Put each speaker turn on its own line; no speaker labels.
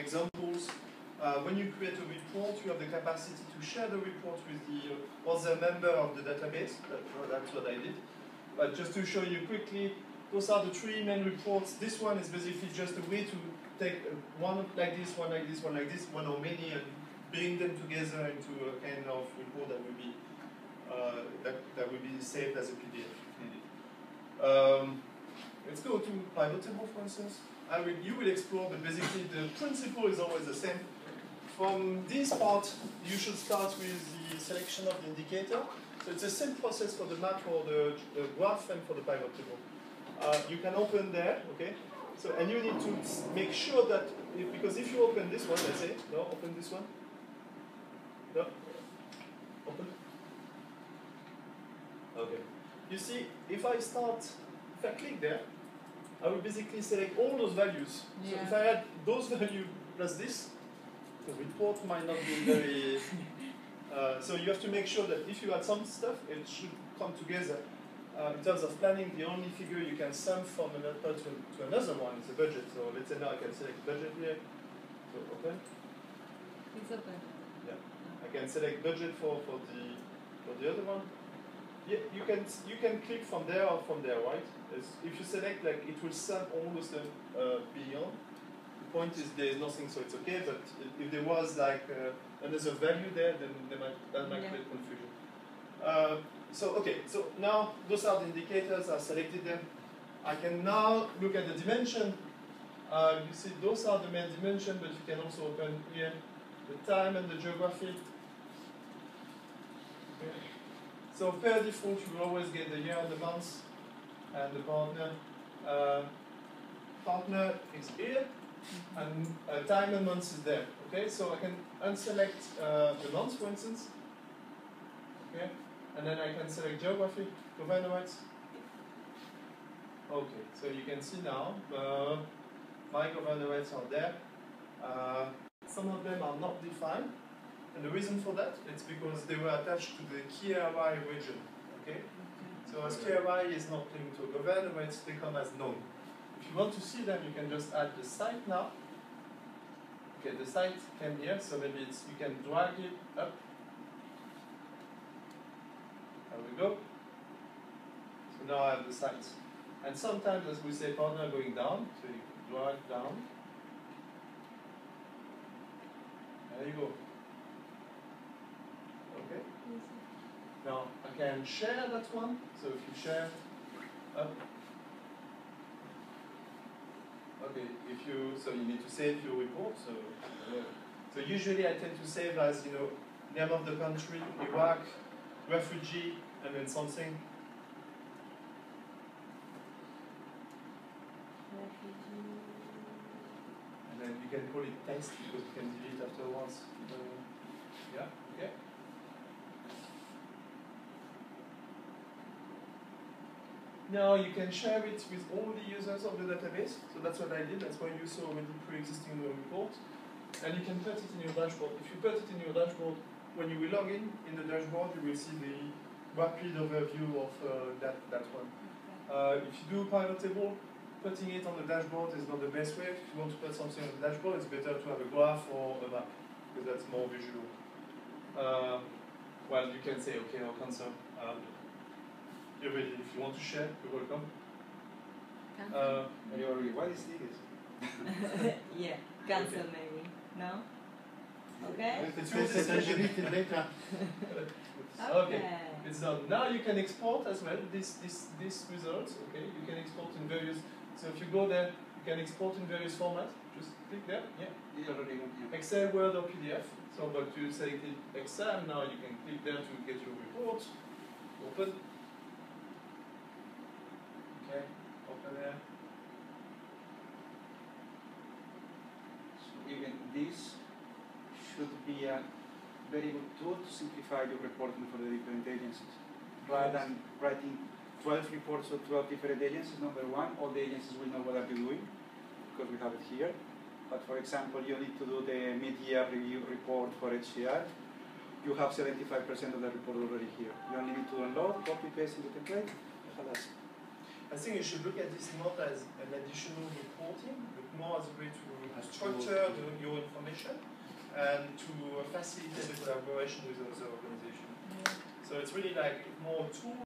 examples. When you create a report, you have the capacity to share the report with the other member of the database. That's what I did. But just to show you quickly, those are the three main reports. This one is basically just a way to take one like this, one like this, one like this, one or many, and bring them together into a kind of report that will be saved as a PDF if needed. Let's go to pivot table, for instance. You will explore, but basically the principle is always the same. From this part, you should start with the selection of the indicator. So it's the same process for the map, for the graph, and for the pivot table. You can open there, okay? So, and you need to make sure that, because if you open this one, let's say, no, open this one. No, open. Okay. You see, if I click there, I will basically select all those values. Yeah. So if I add those values plus this, the report might not be very... so you have to make sure that if you add some stuff, it should come together. In terms of planning, the only figure you can sum from another to another one is the budget. So let's say now I can select budget here. So open.
It's open.
Yeah. I can select budget for the other one. Yeah, you can click from there or from there, right? If you select, like, it will sum all the stuff beyond. The point is there is nothing, so it's okay. But if there was like another value there, then that might create confusion. So now those are the indicators. I selected them. I can now look at the dimension. You see, those are the main dimension, but you can also open here the time and the geography. Okay. So per default, you will always get the year and the month, and the partner. Partner is here, and time and month is there. Okay, so I can unselect the month, for instance. Okay, and then I can select geography, governorates. Okay, so you can see now my governorates are there. Some of them are not defined. And the reason for that, it's because they were attached to the KRI region. Okay? So as KRI is not linked to a governorate, they come as known. If you want to see them, you can just add the site now. Okay, the site came here, so maybe you can drag it up. There we go. So now I have the sites. And sometimes, as we say, partner going down, so you drag down. There you go. Okay. Now I can share that one. So if you share up, okay. So you need to save your report. So usually I tend to save as name of the country, Iraq, refugee, and then something. And then you can call it test because you can delete afterwards. Yeah. Okay. Now you can share it with all the users of the database. So that's what I did. That's why you saw already pre-existing report. And you can put it in your dashboard. If you put it in your dashboard, when you will log in the dashboard, you will see the rapid overview of that one. If you do pivot table, putting it on the dashboard is not the best way. If you want to put something on the dashboard, it's better to have a graph or a map, because that's more visual. Well, you can say, okay, no concern. You're ready. If you want to share, you're welcome.
What is this?
Yeah, cancel okay. Maybe. No? Okay?
It's later. Okay, it's done. Now you can export as well this results. Okay, you can export in various. So if you go there, you can export in various formats. Just click there. Yeah. Excel, Word, or PDF. So, but you selected Excel. Now you can click there to get your report. Open. Okay. Open there.
So even this should be a very good tool to simplify your reporting for the different agencies. Rather than writing 12 reports of 12 different agencies, number one, all the agencies will know what are you doing, because we have it here. But for example, you need to do the mid-year review report for HCR. You have 75% of the report already here. You only need to download, copy, paste in the template.
I think you should look at this not as an additional reporting, but more as a way to structure your information and to facilitate the collaboration with other organizations.
Yeah.
So it's really like more a tool